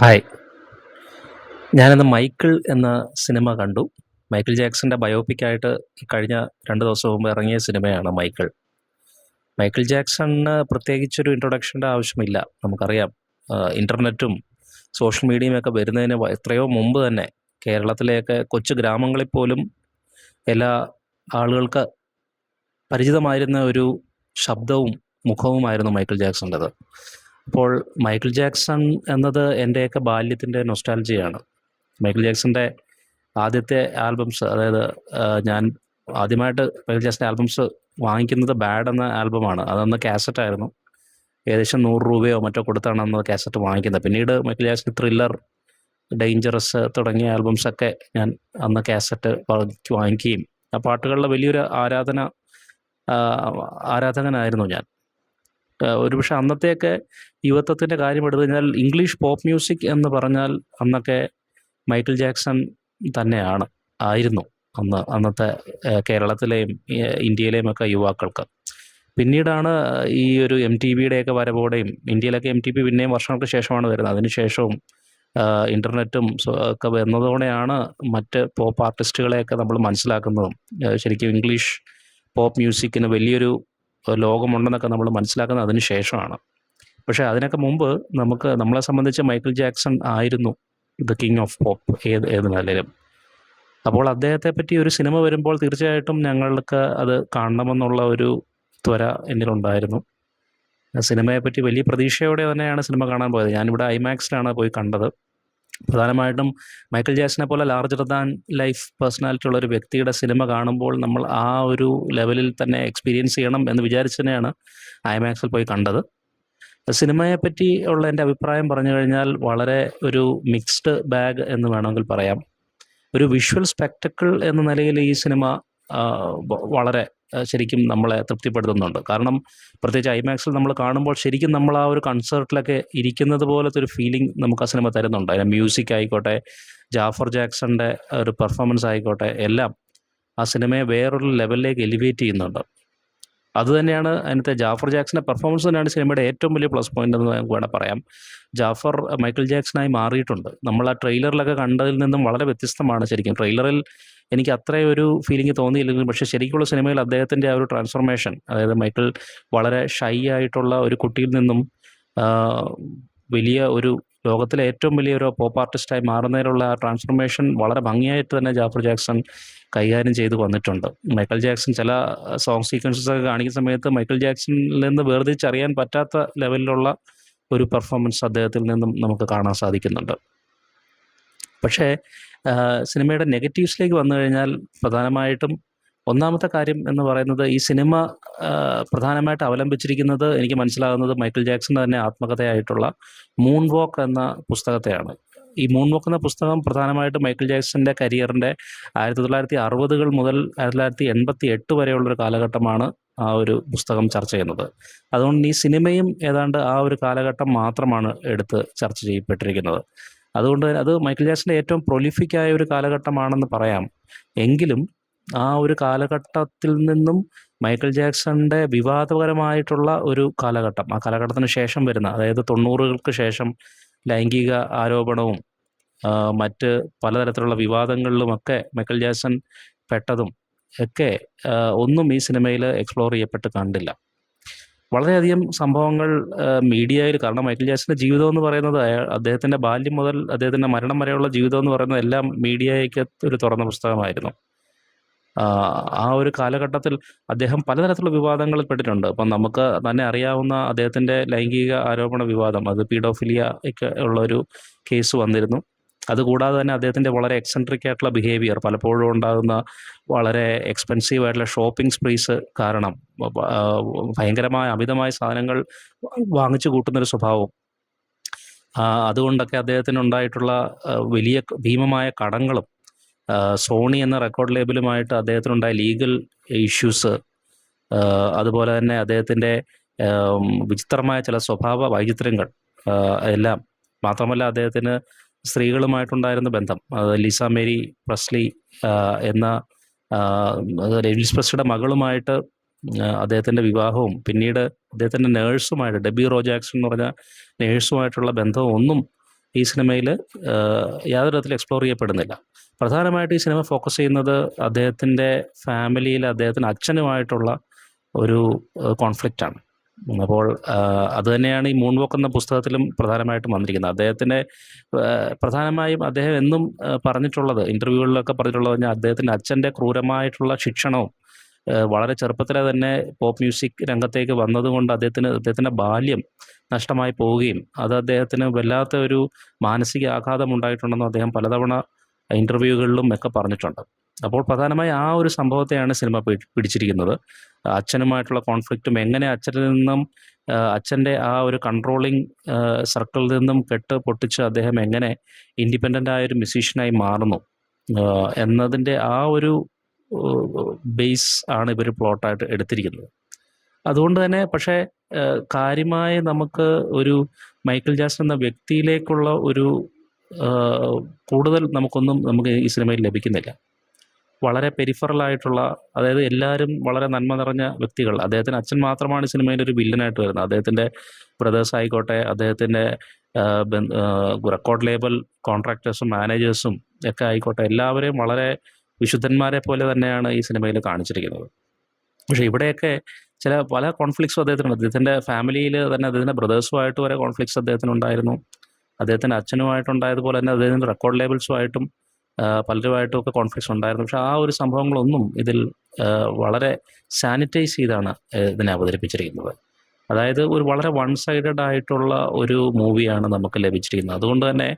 Hi. ഞാനിന്ന് 'Michael' എന്ന cinema കണ്ടു. മൈക്കിൾ ജാക്സന്റെ ബയോപിക്കായിട്ട് കഴിഞ്ഞ 2 ദിവസം മുമ്പ് ഇറങ്ങിയ സിനിമയാണ് 'മൈക്കിൾ'. മൈക്കിൾ ജാക്സണിന് പ്രത്യേകിച്ചൊരു ഇൻട്രൊഡക്ഷൻ്റെ ആവശ്യമില്ല. നമുക്കറിയാം. ഇൻ്റർനെറ്റും സോഷ്യൽ മീഡിയയുമൊക്കെ വരുന്നതിന് എത്രയോ മുമ്പ് തന്നെ കേരളത്തിലെയൊക്കെ കൊച്ചു ഗ്രാമങ്ങളിൽ പോലും എല്ലാ ആളുകൾക്ക് പരിചിതമായിരുന്ന ഒരു ശബ്ദവും മുഖവുമായിരുന്നു മൈക്കിൾ ജാക്സൻ്റെത്. അപ്പോൾ മൈക്കിൾ ജാക്സൺ എന്നത് എൻ്റെയൊക്കെ ബാല്യത്തിൻ്റെ നൊസ്റ്റാൾജിയാണ്. മൈക്കിൾ ജാക്സന്റെ ആദ്യത്തെ ആൽബംസ്, അതായത് ഞാൻ ആദ്യമായിട്ട് മൈക്കിൾ ജാക്സന്റെ ആൽബംസ് വാങ്ങിക്കുന്നത് 'ബാഡ്' എന്ന ആൽബമാണ്. അതന്ന് കാസറ്റായിരുന്നു. ഏകദേശം 100 രൂപയോ മറ്റോ കൊടുത്താണ് അന്ന് കാസറ്റ് വാങ്ങിക്കുന്നത്. പിന്നീട് മൈക്കിൾ ജാക്സൺ 'ത്രില്ലർ', 'ഡേഞ്ചറസ്' തുടങ്ങിയ ആൽബംസൊക്കെ ഞാൻ അന്ന് കാസറ്റ് വാങ്ങിക്കുകയും ആ പാട്ടുകളുടെ വലിയൊരു ആരാധകനായിരുന്നു ഞാൻ. ഒരുപക്ഷെ അന്നത്തെയൊക്കെ യുവത്വത്തിൻ്റെ കാര്യം എടുത്തു കഴിഞ്ഞാൽ ഇംഗ്ലീഷ് പോപ്പ് മ്യൂസിക് എന്ന് പറഞ്ഞാൽ അന്നൊക്കെ മൈക്കിൾ ജാക്സൺ തന്നെയാണ് ആയിരുന്നു അന്നത്തെ കേരളത്തിലെയും ഇന്ത്യയിലെയും ഒക്കെ യുവാക്കൾക്ക്. പിന്നീടാണ് ഈ ഒരു MTVയുടെയൊക്കെ വരവോടെയും, ഇന്ത്യയിലൊക്കെ MTV പിന്നെയും വർഷങ്ങൾക്ക് ശേഷമാണ് വരുന്നത്. അതിനുശേഷവും ഇൻ്റർനെറ്റും ഒക്കെ വന്നതോടെയാണ് മറ്റ് പോപ്പ് ആർട്ടിസ്റ്റുകളെയൊക്കെ നമ്മൾ മനസ്സിലാക്കുന്നതും ശരിക്കും ഇംഗ്ലീഷ് പോപ്പ് മ്യൂസിക്കിന് വലിയൊരു ലോകമുണ്ടെന്നൊക്കെ നമ്മൾ മനസ്സിലാക്കുന്നത് അതിന് ശേഷമാണ്. പക്ഷേ അതിനൊക്കെ മുമ്പ് നമ്മളെ സംബന്ധിച്ച് മൈക്കിൾ ജാക്സൺ ആയിരുന്നു ദ കിങ് ഓഫ് പോപ്പ് ഏത് നിലയിലും. അപ്പോൾ അദ്ദേഹത്തെ പറ്റി ഒരു സിനിമ വരുമ്പോൾ തീർച്ചയായിട്ടും ഞങ്ങൾക്ക് അത് കാണണമെന്നുള്ള ഒരു ത്വര എന്നിലുണ്ടായിരുന്നു. സിനിമയെപ്പറ്റി വലിയ പ്രതീക്ഷയോടെ തന്നെയാണ് സിനിമ കാണാൻ പോയത്. ഞാനിവിടെ ഐമാക്സിലാണ് പോയി കണ്ടത്. പ്രധാനമായിട്ടും മൈക്കിൾ ജാക്സനെ പോലെ ലാർജർ ദാൻ ലൈഫ് പേഴ്സണാലിറ്റി ഉള്ള ഒരു വ്യക്തിയുടെ സിനിമ കാണുമ്പോൾ നമ്മൾ ആ ഒരു ലെവലിൽ തന്നെ എക്സ്പീരിയൻസ് ചെയ്യണം എന്ന് വിചാരിച്ച് തന്നെയാണ് ഐമാക്സിൽ പോയി കണ്ടത്. സിനിമയെപ്പറ്റി ഉള്ള എൻ്റെ അഭിപ്രായം പറഞ്ഞു കഴിഞ്ഞാൽ വളരെ ഒരു മിക്സ്ഡ് ബാഗ് എന്ന് വേണമെങ്കിൽ പറയാം. ഒരു വിഷ്വൽ സ്പെക്ടക്കിൾ എന്ന നിലയിൽ ഈ സിനിമ വളരെ ശരിക്കും നമ്മളെ തൃപ്തിപ്പെടുത്തുന്നുണ്ട്. കാരണം പ്രത്യേകിച്ച് ഐമാക്സിൽ നമ്മൾ കാണുമ്പോൾ ശരിക്കും നമ്മൾ ആ ഒരു കൺസേർട്ടിലൊക്കെ ഇരിക്കുന്നത് പോലത്തെ ഒരു ഫീലിംഗ് നമുക്ക് ആ സിനിമ തരുന്നുണ്ട്. അതിൻ്റെ മ്യൂസിക് ആയിക്കോട്ടെ, ജാഫർ ജാക്സന്റെ ഒരു പെർഫോമൻസ് ആയിക്കോട്ടെ, എല്ലാം ആ സിനിമയെ വേറൊരു ലെവലിലേക്ക് എലിവേറ്റ് ചെയ്യുന്നുണ്ട്. അതുതന്നെയാണ് അതിനകത്തെ ജാഫർ ജാക്സന്റെ പെർഫോമൻസ് തന്നെയാണ് സിനിമയുടെ ഏറ്റവും വലിയ പ്ലസ് പോയിന്റ് എന്ന് നമുക്ക് വേണം പറയാം. ജാഫർ മൈക്കിൾ ജാക്സനായി മാറിയിട്ടുണ്ട്. നമ്മൾ ആ ട്രെയിലറിലൊക്കെ കണ്ടതിൽ നിന്നും വളരെ വ്യത്യസ്തമാണ്. ശരിക്കും ട്രെയിലറിൽ എനിക്ക് അത്രയും ഒരു ഫീലിംഗ് തോന്നിയില്ലെങ്കിലും പക്ഷേ ശരിക്കുള്ള സിനിമയിൽ അദ്ദേഹത്തിൻ്റെ ആ ഒരു ട്രാൻസ്ഫോർമേഷൻ, അതായത് മൈക്കിൾ വളരെ ഷൈ ആയിട്ടുള്ള ഒരു കുട്ടിയിൽ നിന്നും വലിയ ഒരു ലോകത്തിലെ ഏറ്റവും വലിയൊരു പോപ്പ് ആർട്ടിസ്റ്റായി മാറുന്നതിനുള്ള ആ ട്രാൻസ്ഫോർമേഷൻ വളരെ ഭംഗിയായിട്ട് തന്നെ ജാഫർ ജാക്സൺ കൈകാര്യം ചെയ്തു വന്നിട്ടുണ്ട്. മൈക്കിൾ ജാക്സൺ ചില സോങ് സീക്വൻസസ് ഒക്കെ കാണിക്കുന്ന സമയത്ത് മൈക്കിൾ ജാക്സണിൽ നിന്ന് വേർതിരിച്ചറിയാൻ പറ്റാത്ത ലെവലിലുള്ള ഒരു പെർഫോമൻസ് അദ്ദേഹത്തിൽ നിന്നും നമുക്ക് കാണാൻ സാധിക്കുന്നുണ്ട്. പക്ഷേ സിനിമയുടെ നെഗറ്റീവ്സിലേക്ക് വന്നു കഴിഞ്ഞാൽ പ്രധാനമായിട്ടും ഒന്നാമത്തെ കാര്യം എന്ന് പറയുന്നത്, ഈ സിനിമ പ്രധാനമായിട്ട് അവലംബിച്ചിരിക്കുന്നത് എനിക്ക് മനസ്സിലാകുന്നത് മൈക്കിൾ ജാക്സന്റെ തന്നെ ആത്മകഥയായിട്ടുള്ള 'മൂൺ വാക്ക്' എന്ന പുസ്തകത്തെയാണ്. ഈ 'മൂൺ വാക്ക്' എന്ന പുസ്തകം പ്രധാനമായിട്ടും മൈക്കിൾ ജാക്സന്റെ കരിയറിൻ്റെ 1960-കൾ മുതൽ 1988 വരെയുള്ളൊരു കാലഘട്ടമാണ് ആ ഒരു പുസ്തകം ചർച്ച ചെയ്യുന്നത്. അതുകൊണ്ട് ഈ സിനിമയും ഏതാണ്ട് ആ ഒരു കാലഘട്ടം മാത്രമാണ് എടുത്ത് ചർച്ച ചെയ്യപ്പെട്ടിരിക്കുന്നത്. അതുകൊണ്ട് അത് മൈക്കിൾ ജാക്സന്റെ ഏറ്റവും പ്രൊലിഫിക്കായ ഒരു കാലഘട്ടമാണെന്ന് പറയാം. എങ്കിലും ആ ഒരു കാലഘട്ടത്തിൽ നിന്നും മൈക്കിൾ ജാക്സന്റെ വിവാദപരമായിട്ടുള്ള ഒരു കാലഘട്ടം, ആ കാലഘട്ടത്തിന് ശേഷം വരുന്ന, അതായത് 90-കൾക്ക് ശേഷം ലൈംഗിക ആരോപണവും മറ്റ് പലതരത്തിലുള്ള വിവാദങ്ങളിലുമൊക്കെ മൈക്കിൾ ജാക്സൺ പെട്ടതും ഒക്കെ ഒന്നും ഈ സിനിമയിൽ എക്സ്പ്ലോർ ചെയ്യപ്പെട്ട് കണ്ടില്ല. വളരെയധികം സംഭവങ്ങൾ മീഡിയയിൽ, കാരണം മൈക്കിൾ ജാക്സന്റെ ജീവിതം എന്ന് പറയുന്നത് അദ്ദേഹത്തിൻ്റെ ബാല്യം മുതൽ അദ്ദേഹത്തിൻ്റെ മരണം വരെയുള്ള ജീവിതം എന്ന് പറയുന്നത് എല്ലാം മീഡിയയ്ക്ക് ഒരു തുറന്ന പുസ്തകമായിരുന്നു. ആ ഒരു കാലഘട്ടത്തിൽ അദ്ദേഹം പലതരത്തിലുള്ള വിവാദങ്ങളിൽ പെട്ടിട്ടുണ്ട്. അപ്പം നമുക്ക് തന്നെ അറിയാവുന്ന അദ്ദേഹത്തിൻ്റെ ലൈംഗിക ആരോപണ വിവാദം, അത് പീഡോഫിലിയ ഒക്കെ ഉള്ളൊരു കേസ് വന്നിരുന്നു. അതുകൂടാതെ തന്നെ അദ്ദേഹത്തിൻ്റെ വളരെ എക്സെൻട്രിക് ആയിട്ടുള്ള ബിഹേവിയർ, പലപ്പോഴും ഉണ്ടാകുന്ന വളരെ എക്സ്പെൻസീവ് ആയിട്ടുള്ള ഷോപ്പിംഗ് സ്പ്രീസ് കാരണം ഭയങ്കരമായ അമിതമായ സാധനങ്ങൾ വാങ്ങിച്ചു കൂട്ടുന്നൊരു സ്വഭാവം, അതുകൊണ്ടൊക്കെ അദ്ദേഹത്തിനുണ്ടായിട്ടുള്ള വലിയ ഭീമമായ കടങ്ങളും, സോണി എന്ന റെക്കോർഡ് ലേബലുമായിട്ട് അദ്ദേഹത്തിനുണ്ടായ ലീഗൽ ഇഷ്യൂസ്, അതുപോലെ തന്നെ അദ്ദേഹത്തിൻ്റെ വിചിത്രമായ ചില സ്വഭാവ വൈചിത്ര്യങ്ങൾ എല്ലാം, മാത്രമല്ല അദ്ദേഹത്തിന് സ്ത്രീകളുമായിട്ടുണ്ടായിരുന്ന ബന്ധം, ലിസ മേരി പ്രസ്ലി എന്ന എൽവിസ് പ്രസ്ലിയുടെ മകളുമായിട്ട് അദ്ദേഹത്തിൻ്റെ വിവാഹവും പിന്നീട് അദ്ദേഹത്തിൻ്റെ നേഴ്സുമായിട്ട്, ഡെബി റോ ജാക്സൺ എന്ന് പറഞ്ഞ നേഴ്സുമായിട്ടുള്ള ബന്ധവും ഒന്നും ഈ സിനിമയിൽ യാതൊരു തരത്തിലും എക്സ്പ്ലോർ ചെയ്യപ്പെടുന്നില്ല. പ്രധാനമായിട്ട് ഈ സിനിമ ഫോക്കസ് ചെയ്യുന്നത് അദ്ദേഹത്തിൻ്റെ ഫാമിലിയിൽ അദ്ദേഹത്തിൻ്റെ അച്ഛനുമായിട്ടുള്ള ഒരു കോൺഫ്ലിക്റ്റാണ്. അപ്പോൾ അത് തന്നെയാണ് ഈ മൂൺ വാക്ക് എന്ന പുസ്തകത്തിലും പ്രധാനമായിട്ടും വന്നിരിക്കുന്നത്. അദ്ദേഹത്തിൻ്റെ പ്രധാനമായും അദ്ദേഹം എന്നും പറഞ്ഞിട്ടുള്ളത്, ഇൻ്റർവ്യൂകളിലൊക്കെ പറഞ്ഞിട്ടുള്ളത് പറഞ്ഞാൽ അദ്ദേഹത്തിൻ്റെ അച്ഛൻ്റെ ക്രൂരമായിട്ടുള്ള ശിക്ഷണവും വളരെ ചെറുപ്പത്തിലെ തന്നെ പോപ്പ് മ്യൂസിക് രംഗത്തേക്ക് വന്നതുകൊണ്ട് അദ്ദേഹത്തിൻ്റെ ബാല്യം നഷ്ടമായി പോവുകയും അത് അദ്ദേഹത്തിന് വല്ലാത്ത ഒരു മാനസിക ആഘാതം ഉണ്ടായിട്ടുണ്ടെന്നും അദ്ദേഹം പലതവണ ഇൻ്റർവ്യൂകളിലും ഒക്കെ പറഞ്ഞിട്ടുണ്ട്. അപ്പോൾ പ്രധാനമായി ആ ഒരു സംഭവത്തെയാണ് സിനിമ പിടിച്ചിരിക്കുന്നത്. അച്ഛനുമായിട്ടുള്ള കോൺഫ്ലിക്റ്റും എങ്ങനെ അച്ഛനിൽ നിന്നും അച്ഛൻ്റെ ആ ഒരു കൺട്രോളിങ് സർക്കിളിൽ നിന്നും പൊട്ടിച്ച് അദ്ദേഹം എങ്ങനെ ഇൻഡിപെൻഡൻ്റ് ആയൊരു മ്യൂസീഷ്യനായി മാറുന്നു എന്നതിൻ്റെ ആ ഒരു ബേസ് ആണ് ഇവർ പ്ലോട്ടായിട്ട് എടുത്തിരിക്കുന്നത്. അതുകൊണ്ട് തന്നെ പക്ഷേ കാര്യമായി നമുക്ക് ഒരു മൈക്കിൾ ജാക്സൺ എന്ന വ്യക്തിയിലേക്കുള്ള ഒരു കൂടുതൽ നമുക്ക് ഈ സിനിമയിൽ ലഭിക്കുന്നില്ല. വളരെ പെരിഫറലായിട്ടുള്ള, അതായത് എല്ലാവരും വളരെ നന്മ നിറഞ്ഞ വ്യക്തികൾ. അദ്ദേഹത്തിൻ്റെ അച്ഛൻ മാത്രമാണ് ഈ സിനിമയിൽ ഒരു വില്ലനായിട്ട് വരുന്നത്. അദ്ദേഹത്തിൻ്റെ ബ്രദേഴ്സ് ആയിക്കോട്ടെ, അദ്ദേഹത്തിൻ്റെ റെക്കോർഡ് ലേബൽ കോൺട്രാക്ടേഴ്സും മാനേജേഴ്സും ഒക്കെ ആയിക്കോട്ടെ, എല്ലാവരെയും വളരെ വിശുദ്ധന്മാരെ പോലെ തന്നെയാണ് ഈ സിനിമയിൽ കാണിച്ചിരിക്കുന്നത്. പക്ഷേ ഇവിടെയൊക്കെ പല കോൺഫ്ലിക്ട്സും അദ്ദേഹത്തിനുണ്ട്. അദ്ദേഹത്തിൻ്റെ ഫാമിലിയിൽ തന്നെ അദ്ദേഹത്തിൻ്റെ ബ്രദേഴ്സുമായിട്ട് വരെ കോൺഫ്ലിക്ട്സ് അദ്ദേഹത്തിനുണ്ടായിരുന്നു. അദ്ദേഹത്തിൻ്റെ അച്ഛനുമായിട്ടുണ്ടായതുപോലെ തന്നെ അദ്ദേഹത്തിൻ്റെ റെക്കോർഡ് ലേബൽസുമായിട്ടും പലരുമായിട്ടും ഒക്കെ കോൺഫ്ലിക്ട്സ് ഉണ്ടായിരുന്നു. പക്ഷേ ആ ഒരു സംഭവങ്ങളൊന്നും ഇതിൽ വളരെ സാനിറ്റൈസ് ചെയ്താണ് ഇതിനെ അവതരിപ്പിച്ചിരിക്കുന്നത്. അതായത് ഒരു വളരെ വൺ സൈഡഡ് ആയിട്ടുള്ള ഒരു മൂവിയാണ് നമുക്ക് ലഭിച്ചിരിക്കുന്നത്. അതുകൊണ്ട് തന്നെ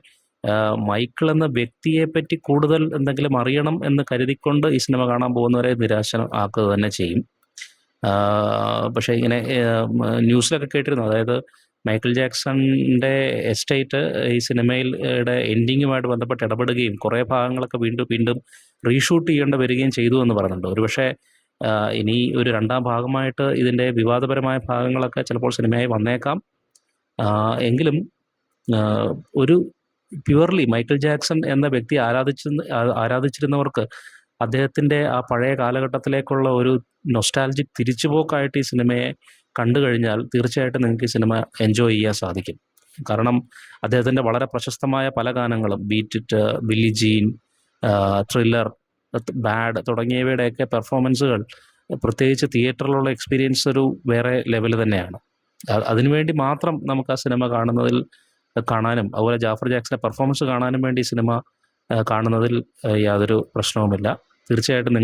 മൈക്കിൾ എന്ന വ്യക്തിയെപ്പറ്റി കൂടുതൽ എന്തെങ്കിലും അറിയണം എന്ന് കരുതിക്കൊണ്ട് ഈ സിനിമ കാണാൻ പോകുന്നവരെ നിരാശ ആക്കുക തന്നെ ചെയ്യും. പക്ഷേ ഇങ്ങനെ ന്യൂസിലൊക്കെ കേട്ടിരുന്നു, അതായത് മൈക്കിൾ ജാക്സണിൻ്റെ എസ്റ്റേറ്റ് ഈ സിനിമയുടെ എൻഡിങ്ങുമായിട്ട് ബന്ധപ്പെട്ട് ഇടപെടുകയും കുറേ ഭാഗങ്ങളൊക്കെ വീണ്ടും റീഷൂട്ട് ചെയ്യേണ്ടി വരികയും ചെയ്തു എന്ന് പറയുന്നുണ്ട്. ഒരുപക്ഷെ ഇനി ഒരു രണ്ടാം ഭാഗമായിട്ട് ഇതിൻ്റെ വിവാദപരമായ ഭാഗങ്ങളൊക്കെ ചിലപ്പോൾ സിനിമയായി വന്നേക്കാം. എങ്കിലും ഒരു പ്യുവർലി മൈക്കിൾ ജാക്സൺ എന്ന വ്യക്തി ആരാധിച്ചിരുന്നവർക്ക് അദ്ദേഹത്തിൻ്റെ ആ പഴയ കാലഘട്ടത്തിലേക്കുള്ള ഒരു നൊസ്റ്റാൾജിക് തിരിച്ചുപോക്കായിട്ട് ഈ സിനിമയെ കണ്ടു കഴിഞ്ഞാൽ തീർച്ചയായിട്ടും നിങ്ങൾക്ക് ഈ സിനിമ എൻജോയ് ചെയ്യാൻ സാധിക്കും. കാരണം അദ്ദേഹത്തിൻ്റെ വളരെ പ്രശസ്തമായ പല ഗാനങ്ങളും, beat it, Billie Jean, thriller, bad തുടങ്ങിയവയുടെയൊക്കെ പെർഫോമൻസുകൾ, പ്രത്യേകിച്ച് തിയേറ്ററിലുള്ള എക്സ്പീരിയൻസ് ഒരു വേറെ ലെവൽ തന്നെയാണ്. അതിനുവേണ്ടി മാത്രം നമുക്ക് ആ സിനിമ കാണാനും അതുപോലെ ജാഫർ ജാക്സന്റെ പെർഫോമൻസ് കാണാനും വേണ്ടി സിനിമ കാണുന്നതിൽ യാതൊരു പ്രശ്നവുമില്ല. തീർച്ചയായിട്ടും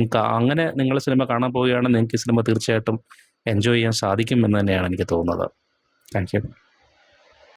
നിങ്ങൾ സിനിമ കാണാൻ പോവുകയാണെങ്കിൽ നിങ്ങൾക്ക് ഈ സിനിമ തീർച്ചയായിട്ടും എൻജോയ് ചെയ്യാൻ സാധിക്കും എന്ന് തന്നെയാണ് എനിക്ക് തോന്നുന്നത്. Thank you.